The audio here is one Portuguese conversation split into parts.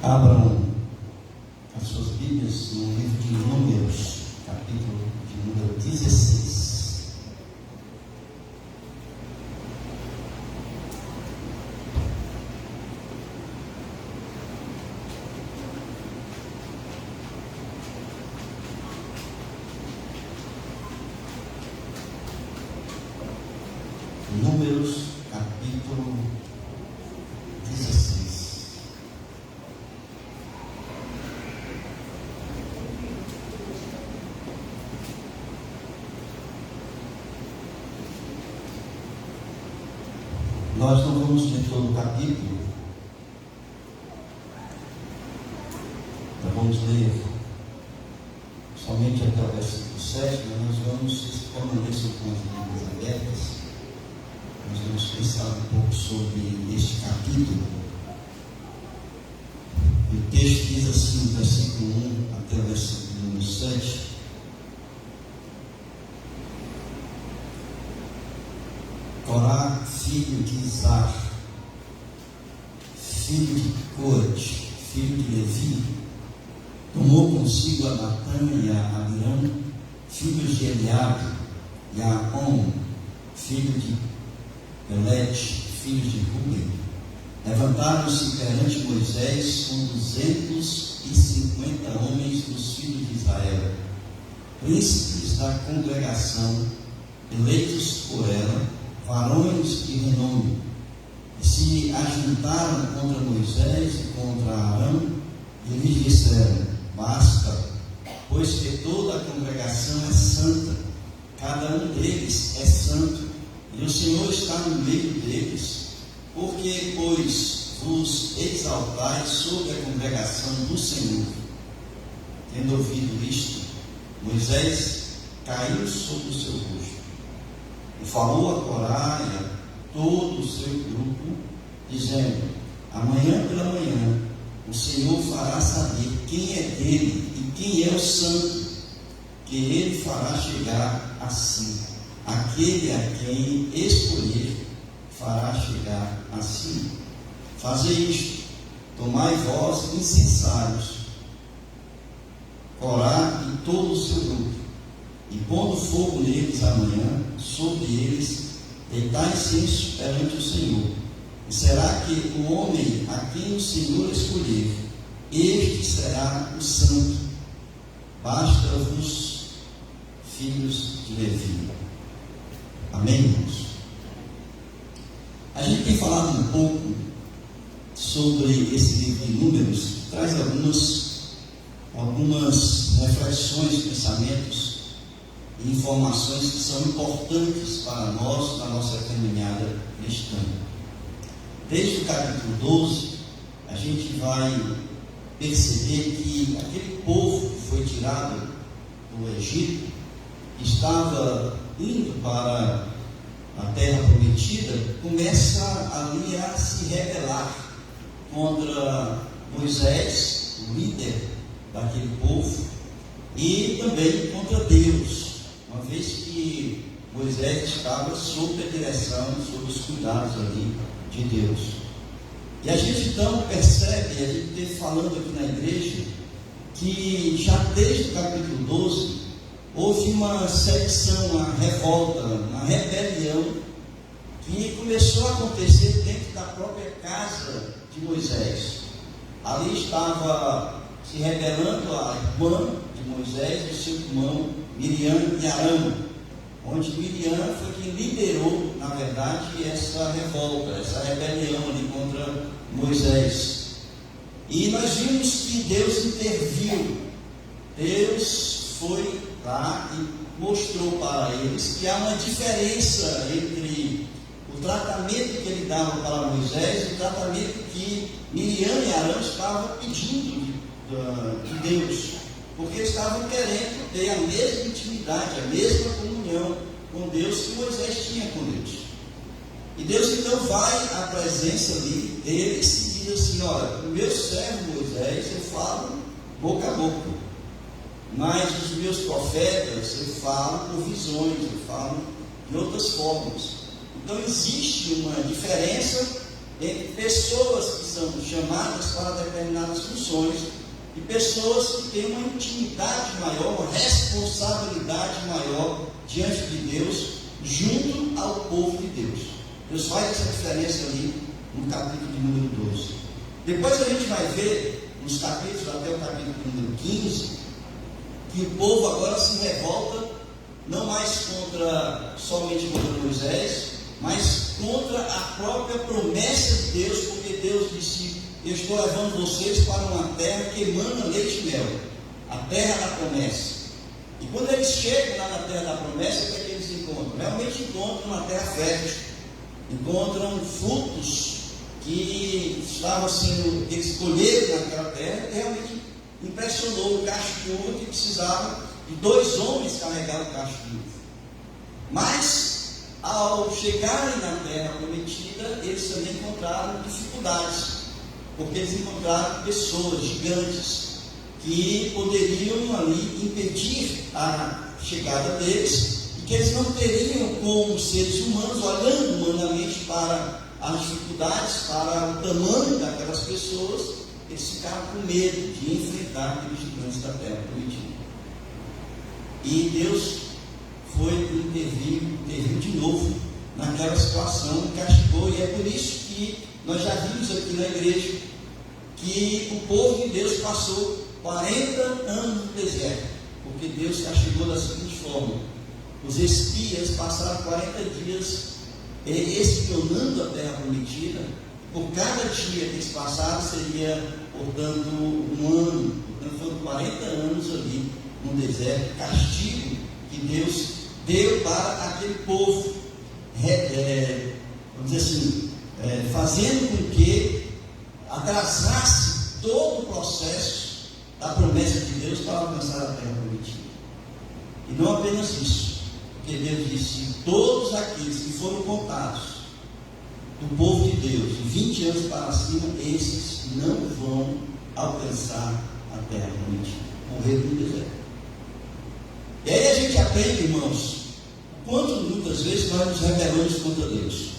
Abram as suas Bíblias no livro de Números, capítulo de número 16. Números, capítulo 16. Nós não vamos ler todo o capítulo, nós vamos ler somente até o versículo 7, mas nós vamos permanecer com as Bíblias abertas. Nós vamos pensar um pouco sobre este capítulo. E o texto diz assim, do versículo 1 até o versículo número 7. Corá, filho de Izar, filho de Coate, filho de Levi, tomou consigo a Datã e a Abiram, filhos de Eliabe, e a Aon, filho de Pelete, filhos de Ruben. Levantaram-se perante Moisés com 250 homens dos filhos de Israel, príncipes da congregação, eleitos por ela, varões de renome, e se ajuntaram contra Moisés e contra Arão, e lhes disseram: basta, pois que toda a congregação é santa, cada um deles é santo, e o Senhor está no meio deles. Porque, pois, vos exaltais sobre a congregação do Senhor? Tendo ouvido isto, Moisés caiu sobre o seu rosto e falou a Corá e a todo o seu grupo, dizendo: amanhã pela manhã o Senhor fará saber quem é dele e quem é o santo, que ele fará chegar assim. Aquele a quem escolher fará chegar assim. Fazei isto, tomai vós incensários, Corá e todo o seu grupo, e pondo fogo neles amanhã, sobre eles deitai incenso perante o Senhor. E será que o homem a quem o Senhor escolher, este será o santo. Basta-vos, filhos de Levi. Amém, irmãos? A gente tem falado um pouco sobre esse livro de Números, traz algumas reflexões, pensamentos e informações que são importantes para nós na nossa caminhada cristã. Desde o capítulo 12, a gente vai perceber que aquele povo que foi tirado do Egito, que estava indo para a terra prometida, começa ali a se rebelar contra Moisés, o líder daquele povo, e também contra Deus, uma vez que Moisés estava sob a direção, sob os cuidados ali de Deus. E a gente então percebe, a gente tem falando aqui na igreja, que já desde o capítulo 12, houve uma secção, uma revolta, uma rebelião, que começou a acontecer dentro da própria casa de Moisés. Ali estava se rebelando a irmã de Moisés e seu irmão Miriam e Arão, onde Miriam foi quem liderou, na verdade, essa revolta, essa rebelião ali contra Moisés. E nós vimos que Deus interviu. Deus foi lá e mostrou para eles que há uma diferença entre o tratamento que ele dava para Moisés e o tratamento que Miriam e Arão estavam pedindo de Deus, porque eles estavam querendo ter a mesma intimidade, a mesma comunhão com Deus que Moisés tinha com Deus. E Deus então vai à presença ali deles e diz assim: olha, o meu servo Moisés eu falo boca a boca, mas os meus profetas eu falo por visões, eu falo de outras formas. Então existe uma diferença entre pessoas que são chamadas para determinadas funções e pessoas que têm uma intimidade maior, uma responsabilidade maior diante de Deus, junto ao povo de Deus. Deus faz essa diferença ali no capítulo de número 12. Depois a gente vai ver, nos capítulos até o capítulo número 15, que o povo agora se revolta, não mais somente contra Moisés, mas contra a própria promessa de Deus, porque Deus disse: eu estou levando vocês para uma terra que emana leite e mel, a terra da promessa. E quando eles chegam lá na terra da promessa, o que é que eles encontram? Realmente encontram uma terra fértil, encontram frutos que estavam sendo, que eles colheram naquela terra, e realmente impressionou o cacho de uva, que precisava de 2 homens carregar o cacho de uva. Mas, ao chegarem na terra prometida, eles também encontraram dificuldades, porque eles encontraram pessoas gigantes que poderiam ali impedir a chegada deles, e que eles não teriam, como seres humanos, olhando humanamente para as dificuldades, para o tamanho daquelas pessoas, eles ficaram com medo de enfrentar aqueles gigantes da terra prometida. E Deus interviu de novo naquela situação, castigou, e é por isso que nós já vimos aqui na igreja que o povo de Deus passou 40 anos no deserto, porque Deus castigou da seguinte forma: os espias passaram 40 dias espionando a terra prometida. Por cada dia que eles passaram seria, portanto, 1 ano, portanto foram 40 anos ali no deserto, castigo que Deus deu para aquele povo, vamos dizer assim, fazendo com que atrasasse todo o processo da promessa de Deus para alcançar a terra prometida. E não apenas isso, porque Deus disse: todos aqueles que foram contados do povo de Deus, de 20 anos para cima, esses não vão alcançar a terra prometida, morreram no deserto. E aí a gente aprende, irmãos, quanto muitas vezes nós nos rebelamos contra Deus,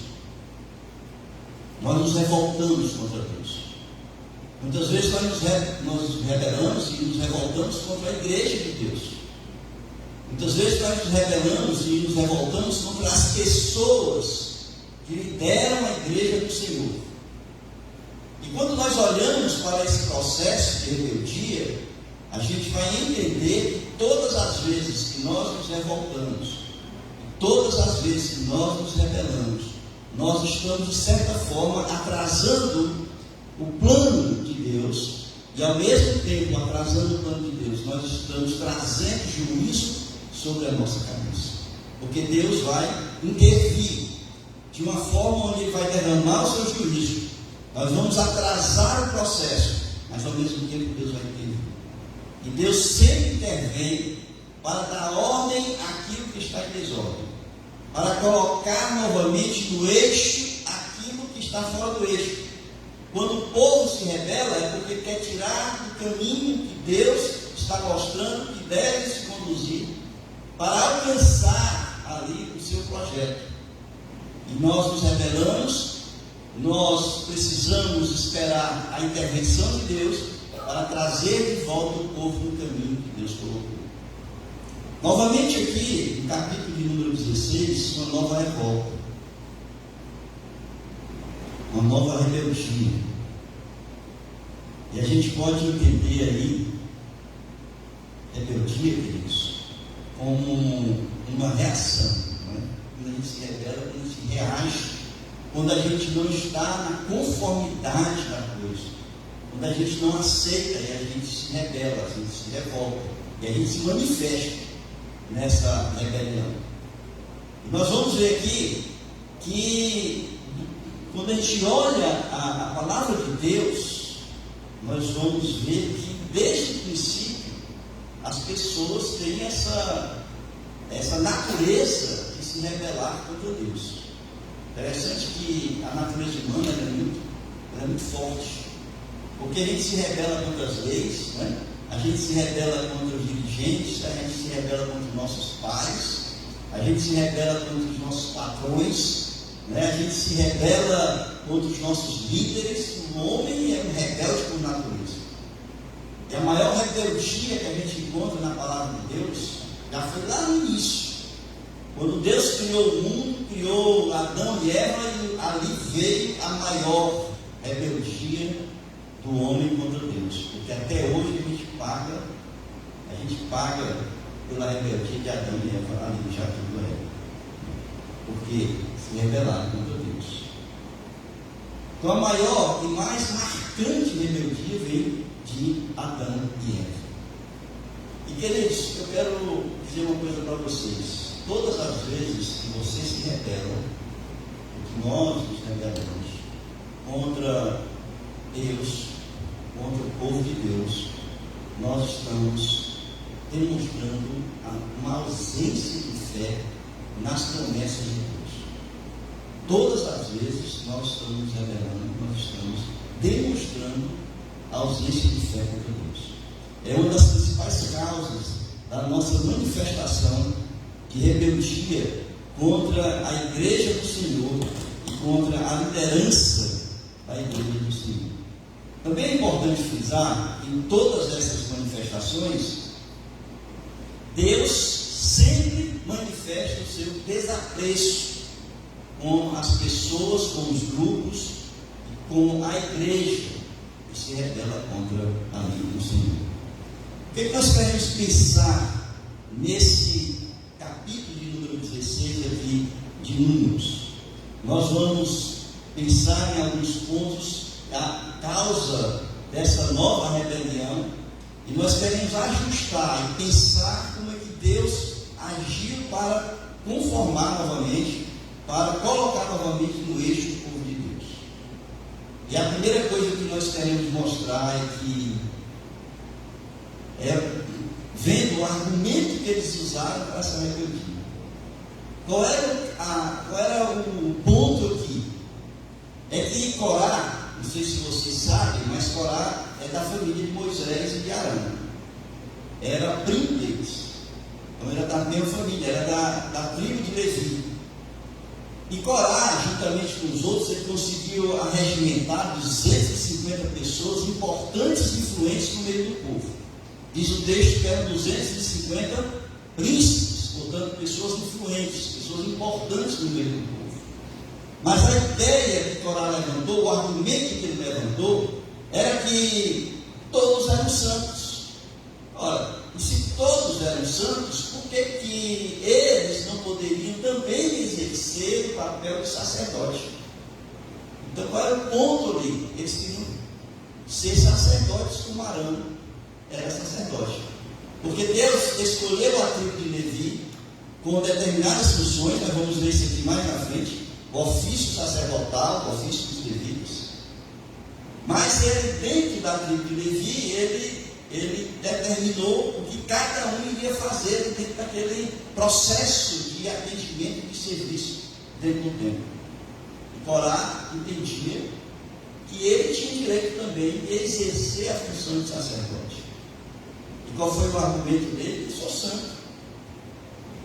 nós nos revoltamos contra Deus. Muitas vezes nós nos rebelamos e nos revoltamos contra a igreja de Deus. Muitas vezes nós nos rebelamos e nos revoltamos contra as pessoas que lideram a igreja do Senhor. E quando nós olhamos para esse processo de rebeldia, a gente vai entender que todas as vezes que nós nos revoltamos, todas as vezes que nós nos rebelamos, nós estamos, de certa forma, atrasando o plano de Deus, e ao mesmo tempo atrasando o plano de Deus, nós estamos trazendo juízo sobre a nossa cabeça, porque Deus vai intervir de uma forma onde Ele vai derramar o seu juízo. Nós vamos atrasar o processo, mas ao mesmo tempo Deus vai intervir. E Deus sempre intervém para dar ordem àquilo que está em desordem, para colocar novamente no eixo aquilo que está fora do eixo. Quando o povo se rebela, é porque quer tirar do caminho que Deus está mostrando que deve se conduzir para alcançar ali o seu projeto. E nós nos rebelamos, nós precisamos esperar a intervenção de Deus para trazer de volta o povo no caminho que Deus colocou. Novamente aqui, no capítulo de número 16, uma nova revolta, uma nova rebeldia. E a gente pode entender aí rebeldia, queridos, como uma reação, né? Quando a gente se rebela, quando a gente reage, quando a gente não está na conformidade da coisa, quando a gente não aceita e a gente se rebela, a gente se revolta, e a gente se manifesta nessa rebelião. E nós vamos ver aqui que quando a gente olha a palavra de Deus, nós vamos ver que desde o princípio as pessoas têm essa natureza de se rebelar contra Deus. Interessante que a natureza humana é muito forte, porque a gente se rebela contra as leis, né? A gente se rebela contra os dirigentes, a gente se rebela contra os nossos pais, a gente se rebela contra os nossos patrões, né? A gente se rebela contra os nossos líderes, o homem é um rebelde por natureza. E a maior rebeldia que a gente encontra na palavra de Deus já foi lá no início. Quando Deus criou o mundo, criou Adão e Eva, e ali veio a maior rebeldia do homem contra Deus. Porque até hoje a gente paga pela rebeldia de Adão e Eva ali no jardim do Éden. Porque se rebelaram contra Deus. Então a maior e mais marcante rebeldia veio de Adão e Eva. E queridos, eu quero dizer uma coisa para vocês. Todas as vezes que vocês se rebelam, que nós nos rebelamos contra Deus, contra o povo de Deus, nós estamos demonstrando uma ausência de fé nas promessas de Deus. Todas as vezes nós estamos nos rebelando, nós estamos demonstrando a ausência de fé contra Deus. É uma das principais causas da nossa manifestação de rebeldia contra a igreja do Senhor e contra a liderança da igreja do Senhor. Também é importante frisar que em todas essas manifestações, Deus sempre manifesta o seu desapreço com as pessoas, com os grupos, com a igreja que se rebela contra a lei do Senhor. O que nós queremos pensar nesse capítulo de número 16 aqui de Números? Nós vamos pensar em alguns pontos da causa dessa nova rebelião, e nós queremos ajustar e pensar como é que Deus agiu para conformar novamente, para colocar novamente no eixo do povo de Deus. E a primeira coisa que nós queremos mostrar é que vendo o argumento que eles usaram para essa rebeldia. Qual era o ponto aqui? É que Corá, não sei se vocês sabem, mas Corá é da família de Moisés e de Arão. Era primo deles. Então era da mesma família, era da tribo de Levi. E Corá, juntamente com os outros, ele conseguiu arregimentar 250 pessoas importantes e influentes no meio do povo. Diz o texto que eram 250 príncipes, portanto, pessoas influentes, pessoas importantes no meio do povo. Mas a ideia que Corá levantou, o argumento que ele levantou, era que todos eram santos. Ora, e se todos eram santos, por que eles não poderiam também exercer o papel de sacerdote? Então, qual era o ponto ali? Eles queriam ser sacerdotes como Arão era sacerdote. Porque Deus escolheu a tribo de Levi com determinadas funções, nós vamos ver isso aqui mais na frente, o ofício sacerdotal, o ofício dos levitas. Mas ele, dentro da tribo de Levi, ele determinou o que cada um iria fazer dentro daquele processo de atendimento e de serviço dentro do templo. E Corá entendia que ele tinha direito também de exercer a função de sacerdote. E qual foi o argumento dele? Eu sou santo.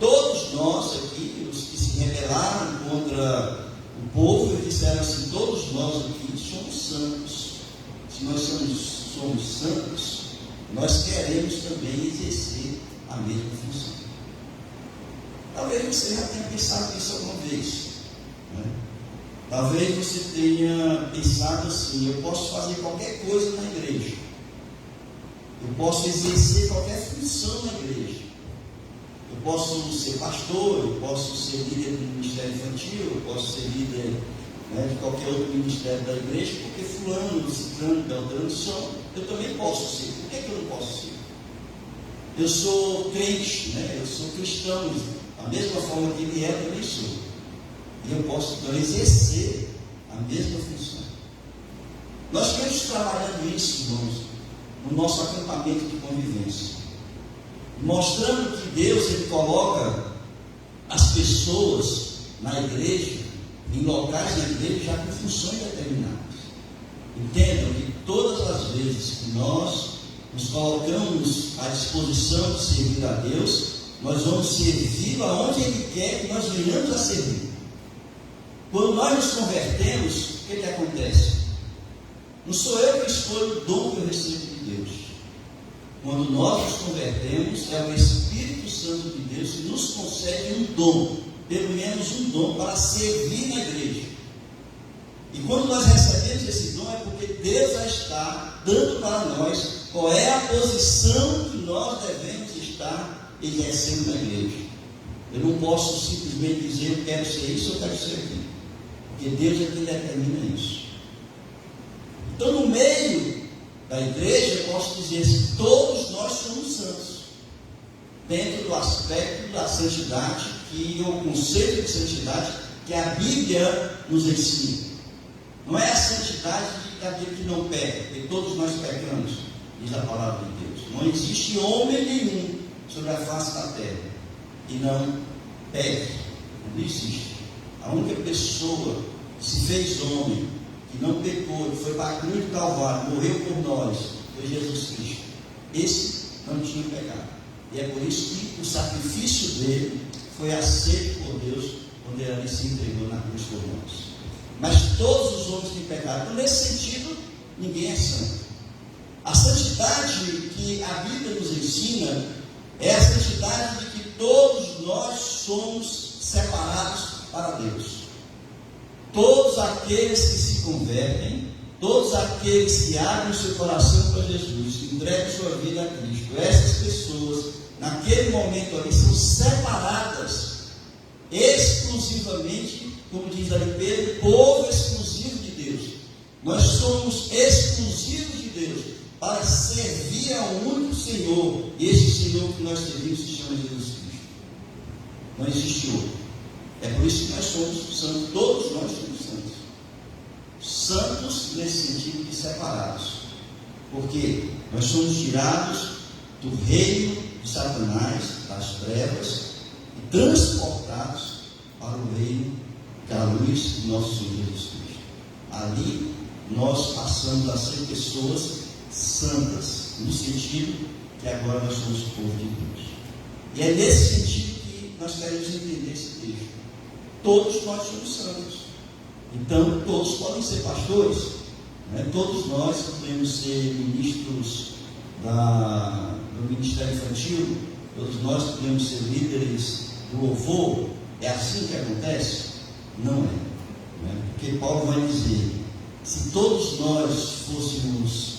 Todos nós aqui, os que se rebelaram contra o povo, disseram assim: todos nós aqui somos santos. Se nós somos santos, nós queremos também exercer a mesma função. Talvez você já tenha pensado nisso alguma vez, né? Talvez você tenha pensado assim: eu posso fazer qualquer coisa na igreja, eu posso exercer qualquer função na igreja, eu posso ser pastor, eu posso ser líder do ministério infantil, eu posso ser líder, né, de qualquer outro ministério da igreja, porque fulano, ciclano, beltrano são, eu também posso ser. Por que eu não posso ser? Eu sou crente, né? Eu sou cristão, da mesma forma que ele é, eu também sou. E eu posso então exercer a mesma função. Nós estamos trabalhando isso, irmãos, no nosso acampamento de convivência, mostrando que Deus ele coloca as pessoas na igreja, em locais na igreja, já com funções determinadas. Entendam que todas as vezes que nós nos colocamos à disposição de servir a Deus, nós vamos servir aonde Ele quer que nós venhamos a servir. Quando nós nos convertemos, o que acontece? Não sou eu que escolho o dom que eu recebo de Deus. Quando nós nos convertemos, é o Espírito Santo de Deus que nos concede um dom, pelo menos um dom, para servir na igreja. E quando nós recebemos esse dom, é porque Deus já está dando para nós qual é a posição que nós devemos estar exercendo na igreja. Eu não posso simplesmente dizer eu quero ser isso, eu quero ser aquilo, porque Deus é quem determina isso. Então, no meio da igreja, eu posso dizer que todos nós somos santos, dentro do aspecto da santidade, que é o conceito de santidade que a Bíblia nos ensina. Não é a santidade daquele que não peca, porque todos nós pecamos, diz a palavra de Deus. Não existe homem nenhum sobre a face da terra que não peque. Não existe. A única pessoa que se fez homem, que não pecou, que foi para a cruz do Calvário, morreu por nós, foi Jesus Cristo. Esse não tinha pecado. E é por isso que o sacrifício dele foi aceito por Deus quando ele se entregou na cruz por nós. Mas todos os homens têm pecado. Então, nesse sentido, ninguém é santo. A santidade que a Bíblia nos ensina é a santidade de que todos nós somos separados para Deus. Todos aqueles que se convertem, todos aqueles que abrem o seu coração para Jesus, que entregam sua vida a Cristo, essas pessoas, naquele momento ali, são separadas exclusivamente, como diz ali Pedro, povo exclusivo de Deus. Nós somos exclusivos de Deus para servir ao único Senhor, e esse Senhor que nós servimos se chama Jesus Cristo. Não existe outro. É por isso que nós somos santos, todos nós somos santos. Santos nesse sentido de separados, porque nós somos tirados do reino de Satanás, das trevas, e transportados para o reino da luz do nosso Senhor Jesus Cristo. Ali nós passamos a ser pessoas santas, no sentido que agora nós somos o povo de Deus. E é nesse sentido que nós queremos entender esse texto. Todos nós somos santos. Então, todos podem ser pastores, né? Todos nós podemos ser ministros do Ministério Infantil, todos nós podemos ser líderes do louvor. É assim que acontece? Não é, né? Porque Paulo vai dizer: se todos nós fôssemos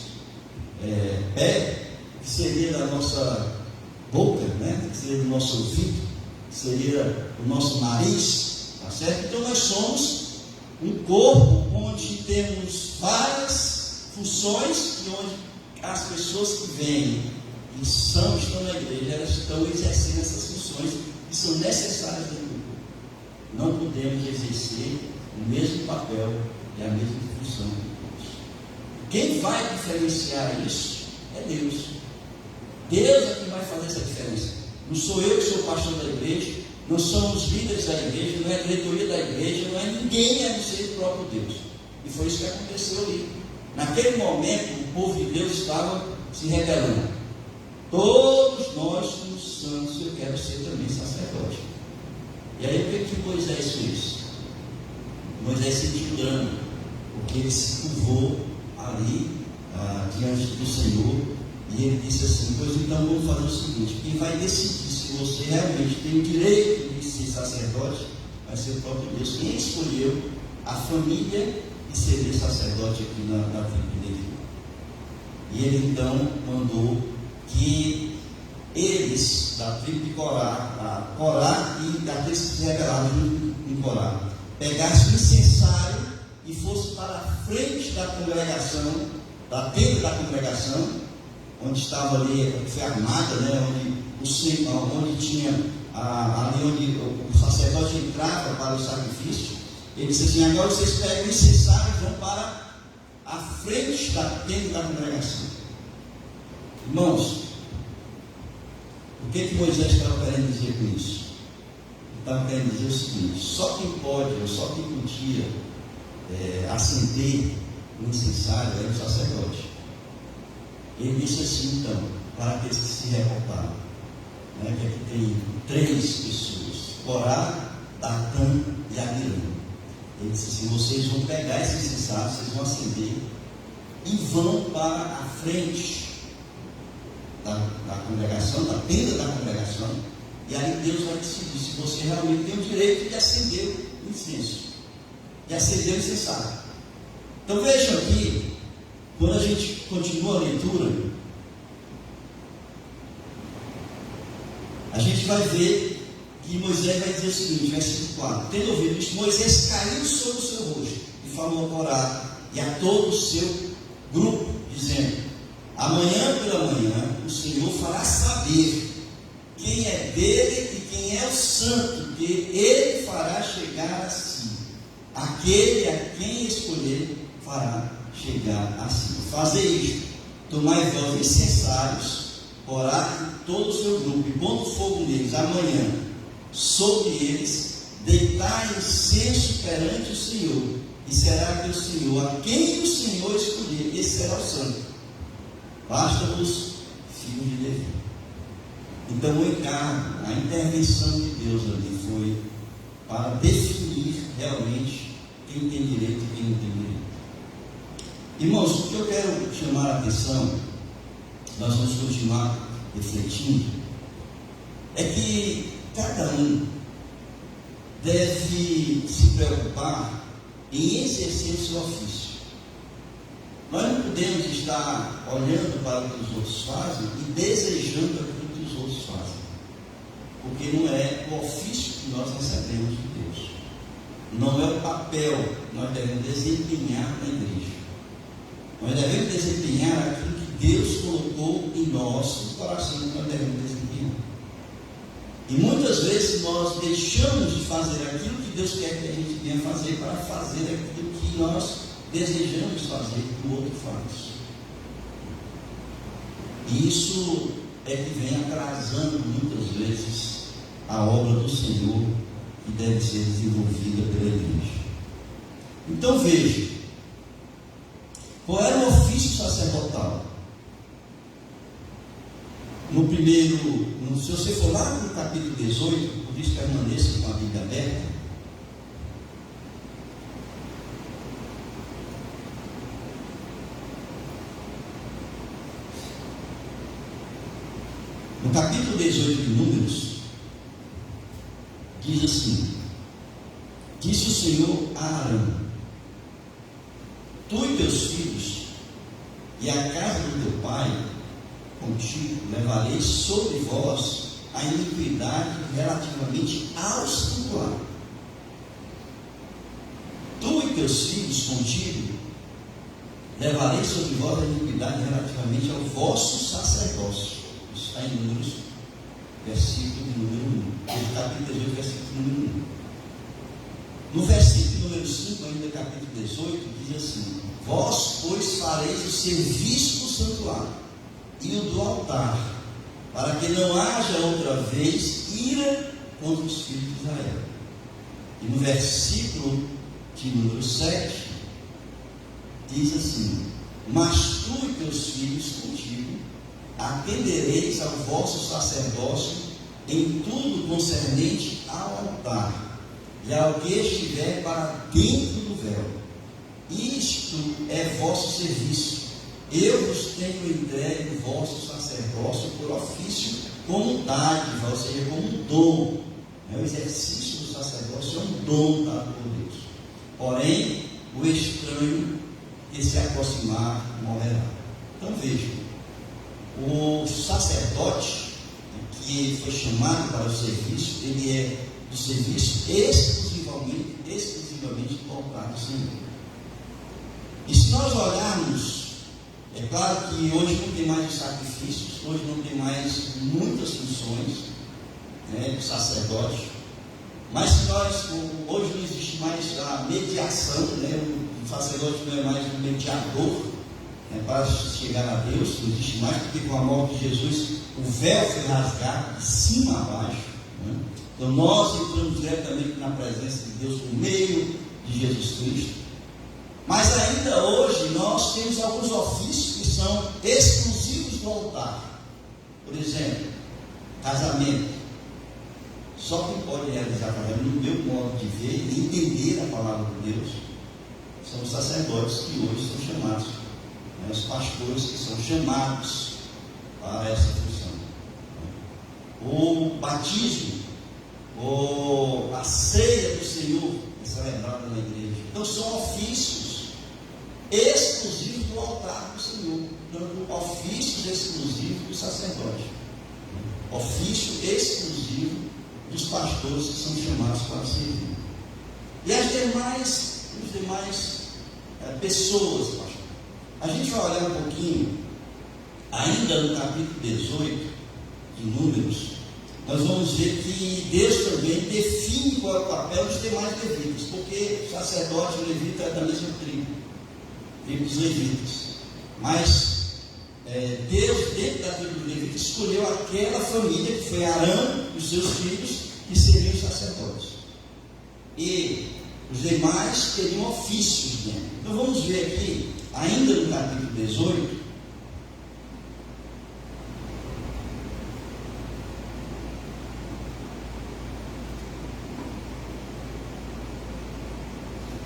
pé, que seria da nossa boca, né? Que seria do nosso ouvido, que seria o nosso nariz, tá certo? Então nós somos um corpo onde temos várias funções, e onde as pessoas que vêm e estão na igreja, elas estão exercendo essas funções que são necessárias dentro do corpo. Não podemos exercer o mesmo papel e a mesma função de todos. Quem vai diferenciar isso é Deus. Deus é quem vai fazer essa diferença. Não sou eu que sou pastor da igreja, não são os líderes da igreja, não é a diretoria da igreja, não é ninguém a não ser o próprio Deus. E foi isso que aconteceu ali. Naquele momento, o povo de Deus estava se rebelando. Todos nós somos santos, eu quero ser também sacerdote. E aí o que Moisés fez? Moisés sentiu drama, porque ele se curvou ali diante do Senhor, e ele disse assim: pois então vamos fazer o seguinte, quem vai decidir se você realmente tem o direito de ser sacerdote vai ser o próprio Deus. Quem escolheu a família e seria sacerdote aqui na tribo de Levi. E ele então mandou que eles, da tribo de Corá e daqueles que se rebelaram em Corá, pegassem o incensário e fossem para a frente da congregação, da tenda da congregação, onde estava ali, foi armada, né, onde tinha ali onde o sacerdote entrava para o sacrifício. Ele disse assim: agora vocês pegam o incensário e vão para a frente da tenda da congregação. Irmãos, o que Moisés estava querendo dizer com isso? Ele estava querendo dizer o seguinte: só quem pode, ou só quem podia acender o incensário era o sacerdote. Ele disse assim, então, para aqueles que se revoltaram, né, que aqui tem 3 pessoas: Corá, Datã e Abiram. Ele disse assim: vocês vão pegar esse incensário, vocês vão acender e vão para a frente da congregação, da tenda da congregação, e aí Deus vai decidir se você realmente tem o direito de acender o incenso, de acender o incensário. Então vejam aqui, quando a gente continua a leitura, a gente vai ver que Moisés vai dizer o seguinte, versículo 4: tendo ouvido isto, Moisés caiu sobre o seu rosto e falou ao Corá e a todo o seu grupo, dizendo: amanhã pela manhã o Senhor fará saber quem é dele e quem é o santo, que ele fará chegar a si. Aquele a quem escolher fará chegar a si. Fazer isto: tomai vós incensários, orai todo o seu grupo, e pondo fogo neles amanhã, sobre eles, deitai incenso perante o Senhor, e será que o Senhor, a quem o Senhor escolher, esse será o santo. Basta-vos, filhos de Levi. Então o encargo, a intervenção de Deus ali foi para definir realmente quem tem direito e quem não tem direito. Irmãos, o que eu quero chamar a atenção, nós vamos continuar refletindo, é que cada um deve se preocupar em exercer o seu ofício. Nós não podemos estar olhando para o que os outros fazem e desejando aquilo que os outros fazem, porque não é o ofício que nós recebemos de Deus, não é o papel que nós devemos desempenhar na igreja. Nós devemos desempenhar aquilo que Deus colocou em nosso coração, que nós devemos desempenhar. E muitas vezes nós deixamos de fazer aquilo que Deus quer que a gente venha fazer para fazer aquilo que nós desejamos fazer que o outro faz. E isso é que vem atrasando muitas vezes a obra do Senhor que deve ser desenvolvida pela igreja. Então veja, qual era o ofício sacerdotal? Se você for lá no capítulo 18, por isso permaneça com a Bíblia aberta. No capítulo 18 de Números, diz assim: disse o Senhor a Arão: tu e teus filhos e a casa do teu pai contigo levarei sobre vós a iniquidade relativamente ao santuário. Tu e teus filhos contigo levarei sobre vós a iniquidade relativamente ao vosso sacerdócio. Isso está em Números, versículo de número 1. Capítulo 18, versículo número 1. No versículo número 5, ainda capítulo 18, diz assim: vós, pois, fareis o serviço do santuário e o do altar, para que não haja outra vez ira contra os filhos de Israel. E no versículo de número 7, diz assim: mas tu e teus filhos contigo atendereis ao vosso sacerdócio em tudo concernente ao altar e ao que estiver para dentro do véu. Isto é vosso serviço. Eu vos tenho entregue o vosso sacerdócio por ofício como dádiva, ou seja, como um dom. O exercício do sacerdócio é um dom dado por Deus. Porém, o estranho que se aproximar morrerá. Então vejam, o sacerdote que foi chamado para o serviço, ele é do serviço exclusivamente voltado ao Senhor. E se nós olharmos, é claro que hoje não tem mais os sacrifícios, hoje não tem mais muitas funções do sacerdote, mas se hoje não existe mais a mediação, o sacerdote não é mais um mediador para chegar a Deus, não existe mais, porque com a morte de Jesus o véu foi rasgado de cima a baixo. Então nós entramos diretamente na presença de Deus por meio de Jesus Cristo. Mas ainda hoje nós temos alguns ofícios que são exclusivos do altar. Por exemplo, casamento, só quem pode realizar casamento, no meu modo de ver e entender a palavra de Deus, são os sacerdotes que hoje são chamados, né, os pastores que são chamados para essa função. O batismo, ou a ceia do Senhor, é celebrada na igreja. Então são ofícios exclusivos do altar do Senhor, não ofícios exclusivos do sacerdote, ofício exclusivo dos pastores que são chamados para servir. E os demais pessoas, pastor. A gente vai olhar um pouquinho, ainda no capítulo 18 de Números, nós vamos ver que Deus também define qual é o papel dos demais levitas, porque o sacerdote e o levita é da mesma tribo dos levitas. Mas Deus, dentro da tribo dos levitas, escolheu aquela família que foi Arão e os seus filhos, que seriam os sacerdotes. E os demais teriam ofícios dentro. Então vamos ver aqui, ainda no capítulo 18,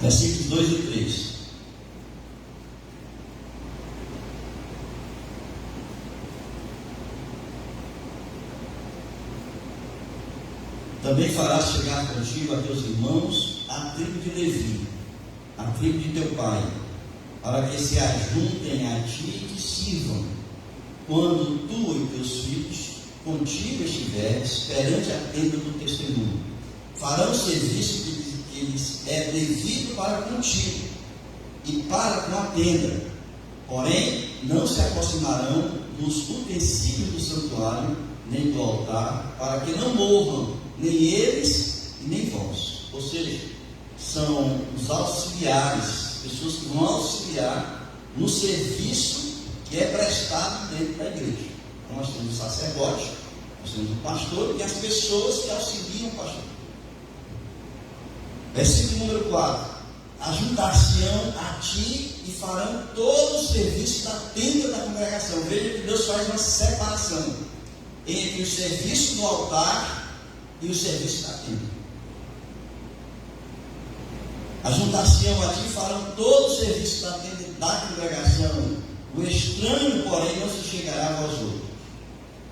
versículos 2 e 3. Também farás chegar contigo a teus irmãos, a tribo de Levi, a tribo de teu pai, para que se ajuntem a ti e te sirvam, quando tu e teus filhos contigo estiveres perante a tenda do testemunho. Farão o serviço que lhes é devido para contigo e para com a tenda, porém não se aproximarão dos utensílios do santuário nem do altar, para que não morram nem eles e nem vós. Ou seja, são os auxiliares, pessoas que vão auxiliar no serviço que é prestado dentro da igreja. Então nós temos o sacerdote, nós temos o pastor e as pessoas que auxiliam o pastor. Versículo número 4: ajuntar-se-ão a ti e farão todo o serviço da tenda da congregação. Veja que Deus faz uma separação entre o serviço do altar e o serviço da tenda. Ajuntar-se-ão a ti e farão todo o serviço da tenda da congregação. O estranho, porém, não se chegará a vós outros.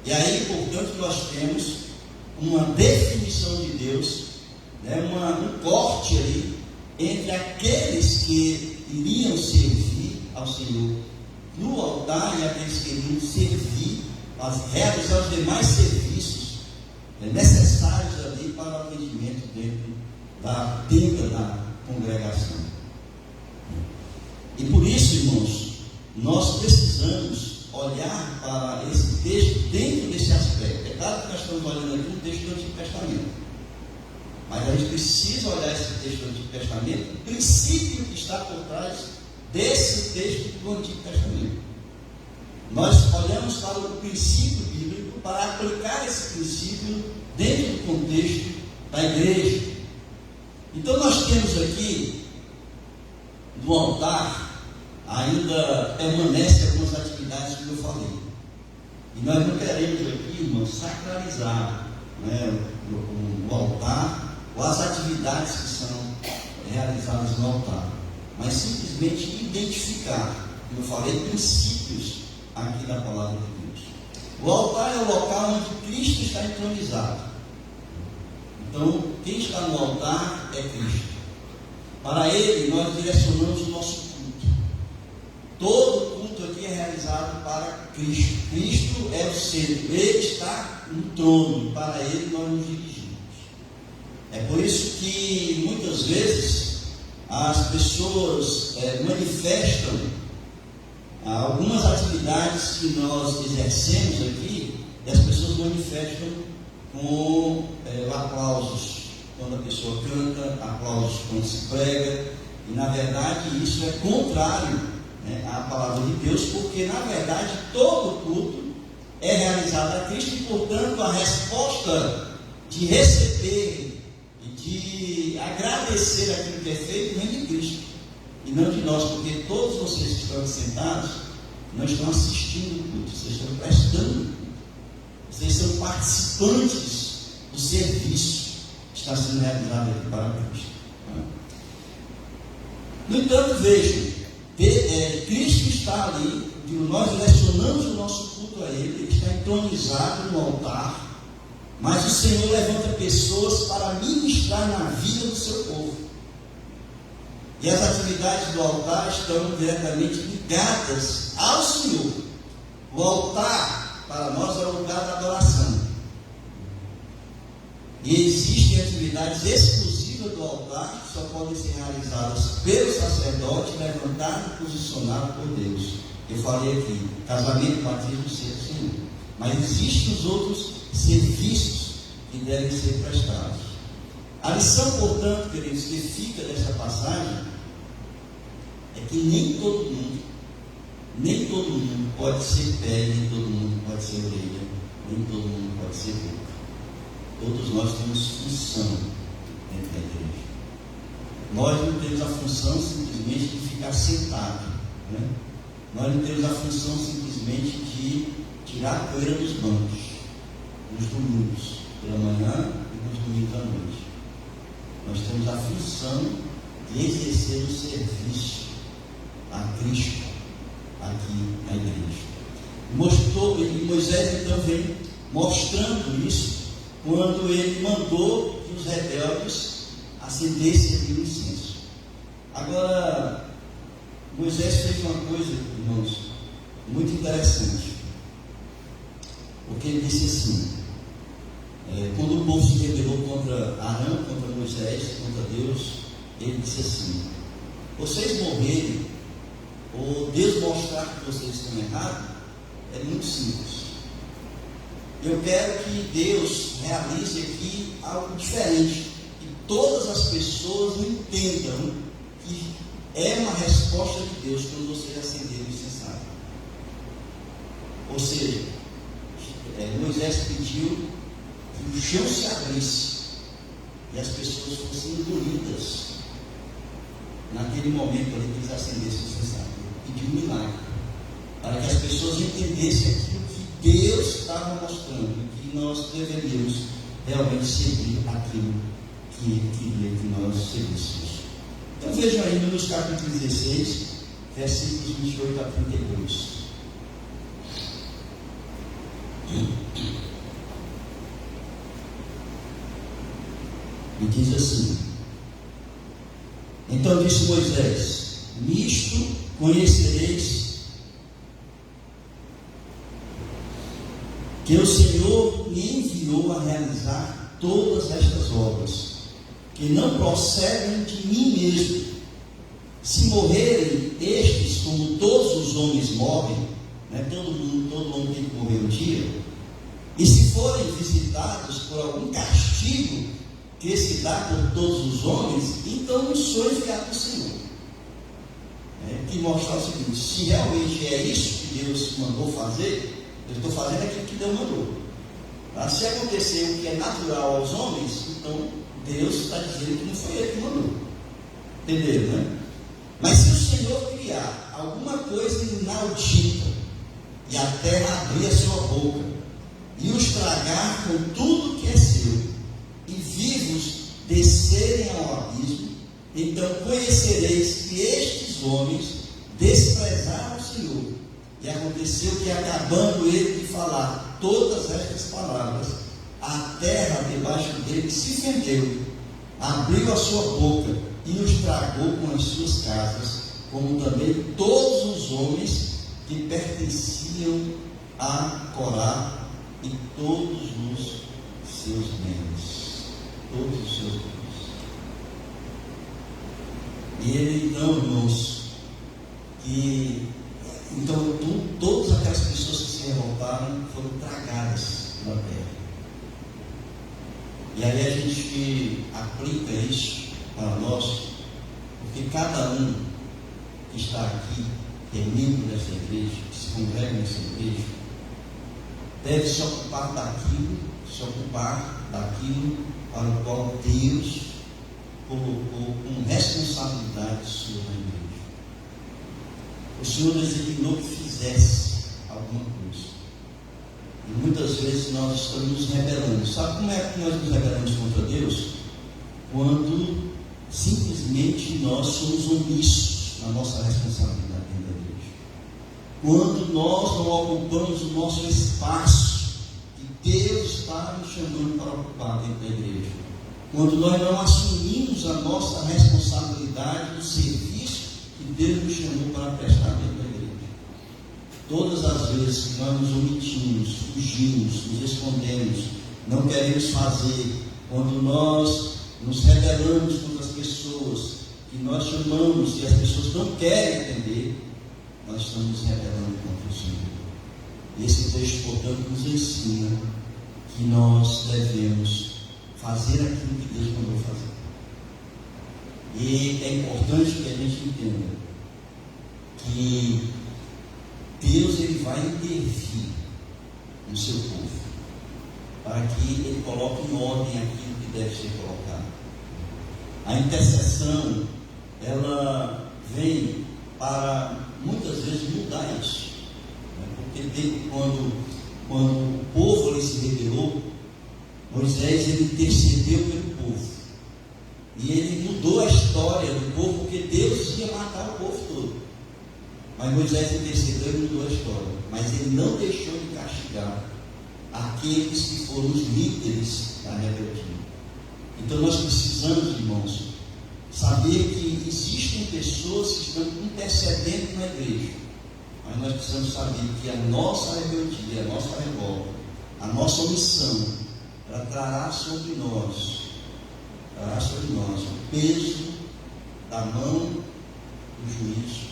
E aí, portanto, nós temos uma definição de Deus, né, um corte ali entre aqueles que iriam servir ao Senhor no altar e aqueles que iriam servir, realizar os demais serviços necessários ali para o atendimento dentro da tenda da congregação. E por isso, irmãos, nós precisamos olhar para esse texto dentro desse aspecto. É claro que nós estamos olhando aqui um texto do Antigo Testamento, mas a gente precisa olhar esse texto do Antigo Testamento, o princípio que está por trás desse texto do Antigo Testamento. Nós olhamos para o princípio bíblico para aplicar esse princípio dentro do contexto da igreja. Então nós temos aqui no altar ainda permanecem algumas atividades que eu falei. E nós não queremos aqui, irmãos, sacralizar, né, o altar ou as atividades que são realizadas no altar, mas simplesmente identificar, como eu falei, princípios aqui da palavra de Deus. O altar é o local onde Cristo está entronizado. Então, quem está no altar é Cristo. Para Ele, nós direcionamos o nosso culto. Todo culto aqui é realizado para Cristo. Cristo é o centro. Ele está no trono. Para Ele, nós nos dirigimos. É por isso que, muitas vezes, as pessoas manifestam algumas atividades que nós exercemos aqui, e as pessoas manifestam com aplausos quando a pessoa canta, aplausos quando se prega, e na verdade isso é contrário, né, à palavra de Deus, porque na verdade todo culto é realizado a Cristo e, portanto, a resposta de receber e de agradecer aquilo que é feito vem de Cristo e não de nós, porque todos vocês que estão sentados não estão assistindo o culto, vocês estão prestando o culto, vocês são participantes do serviço está sendo realizado aqui para Cristo. No entanto, vejam, Cristo está ali, nós direcionamos o nosso culto a Ele, Ele está entronizado no altar, mas o Senhor levanta pessoas para ministrar na vida do seu povo. E as atividades do altar estão diretamente ligadas ao Senhor. O altar, para nós, é o lugar da adoração. E existem atividades exclusivas do altar que só podem ser realizadas pelo sacerdote levantado e posicionado por Deus. Eu falei aqui, casamento, batismo, ceia do Senhor. Mas existem os outros serviços que devem ser prestados. A lição, portanto, queridos, que fica dessa passagem é que nem todo mundo pode ser pé, nem todo mundo pode ser orelha, nem todo mundo pode ser boca. Todos nós temos função dentro da igreja. Nós não temos a função simplesmente de ficar sentado, né? Nós não temos a função simplesmente de tirar a poeira dos bancos, nos domingos, pela manhã e nos domingos à noite. Nós temos a função de exercer o serviço a Cristo aqui na igreja. E Moisés então vem mostrando isso quando ele mandou que os rebeldes acendessem ali o incenso. Agora, Moisés fez uma coisa, irmãos, muito interessante, porque ele disse assim, quando o povo se rebelou contra Arão, contra Moisés, contra Deus, ele disse assim: vocês morrerem, ou Deus mostrar que vocês estão errados, é muito simples. Eu quero que Deus realize aqui algo diferente, que todas as pessoas entendam que é uma resposta de Deus quando vocês acenderem o incensário. Ou seja, Moisés pediu que o chão se abrisse e as pessoas fossem engolidas naquele momento ali que eles acendessem o incensário. Pediu um milagre para que as pessoas entendessem aquilo que Deus estava mostrando, que nós deveríamos realmente seguir aquilo que Ele queria que nós seguíssemos. Então vejam aí nos capítulos 16, versículos 28 a 32. E diz assim: então disse Moisés: nisto conhecereis que o Senhor me enviou a realizar todas estas obras, que não procedem de mim mesmo. Se morrerem estes como todos os homens morrem, né? todo homem tem que morrer um dia, e se forem visitados por algum castigo que se dá por todos os homens, então não sou enviado do Senhor. Que mostrar o seguinte: se realmente é isso que Deus mandou fazer, eu estou fazendo aquilo que Deus mandou. Se acontecer o que é natural aos homens, então Deus está dizendo que não foi Ele que mandou. Entenderam, né? Mas se o Senhor criar alguma coisa inaudita e a terra abrir a sua boca e os tragar com tudo que é seu, e vivos descerem ao abismo, então conhecereis que estes homens desprezaram o Senhor. E aconteceu que, acabando ele de falar todas estas palavras, a terra debaixo dele se fendeu, abriu a sua boca e os tragou com as suas casas, como também todos os homens que pertenciam a Corá e todos os seus bens. Todos os seus bens. E ele então, irmãos, todas aquelas pessoas que se revoltaram foram tragadas na terra. E aí a gente aplica isso para nós, porque cada um que está aqui, que é membro dessa igreja, que se congrega nessa igreja, deve se ocupar daquilo para o qual Deus colocou com responsabilidade sua na igreja. O Senhor designou que fizesse alguma coisa. E muitas vezes nós estamos nos rebelando. Sabe como é que nós nos rebelamos contra Deus? Quando simplesmente nós somos omissos na nossa responsabilidade dentro da igreja. Quando nós não ocupamos o nosso espaço que Deus está nos chamando para ocupar dentro da igreja. Quando nós não assumimos a nossa responsabilidade do serviço que Deus nos chamou para prestar dentro da igreja. Todas as vezes que nós nos omitimos, fugimos, nos escondemos, não queremos fazer, quando nós nos rebelamos contra as pessoas, que nós chamamos e as pessoas não querem entender, nós estamos nos rebelando contra o Senhor. Esse texto, portanto, nos ensina que nós devemos fazer aquilo que Deus mandou fazer. E é importante que a gente entenda que Deus ele vai intervir no seu povo, para que ele coloque em ordem aquilo que deve ser colocado. A intercessão, ela vem para muitas vezes mudar isso, porque quando o povo ele se rebelou, Moisés ele intercedeu pelo povo, e ele mudou a história do povo, porque Deus ia matar o povo todo. Mas Moisés intercedeu e mudou a história, mas ele não deixou de castigar aqueles que foram os líderes da rebeldia. Então nós precisamos, irmãos, saber que existem pessoas que estão intercedendo na igreja, mas nós precisamos saber que a nossa rebeldia, a nossa revolta, a nossa omissão, ela trará sobre nós o peso da mão do juízo,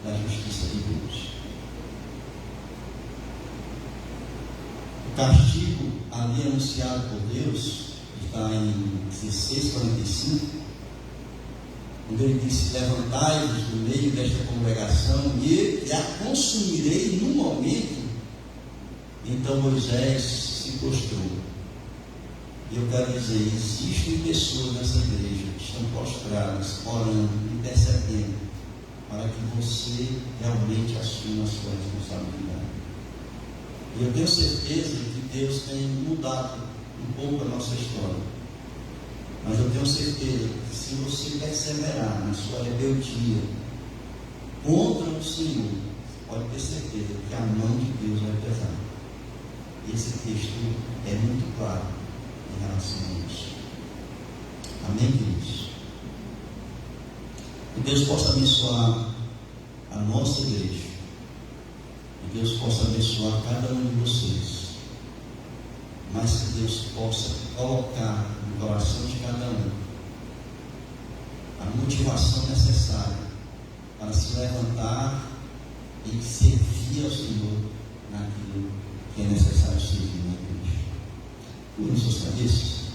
da justiça de Deus. O castigo ali anunciado por Deus está em 16:45, quando ele disse: levantai-vos do meio desta congregação e a consumirei num momento. Então Moisés se prostrou. E eu quero dizer, existem pessoas nessa igreja que estão prostradas, orando, intercedendo, para que você realmente assuma a sua responsabilidade. E eu tenho certeza que Deus tem mudado um pouco a nossa história. Mas eu tenho certeza que se você perseverar na sua rebeldia contra o Senhor, pode ter certeza que a mão de Deus vai pesar. Esse texto é muito claro em relação a isso. Amém, queridos? Que Deus possa abençoar a nossa igreja. Que Deus possa abençoar cada um de vocês. Mas que Deus possa colocar no coração de cada um a motivação necessária para se levantar e servir ao Senhor naquilo que é necessário servir na igreja. Por suas cabeças.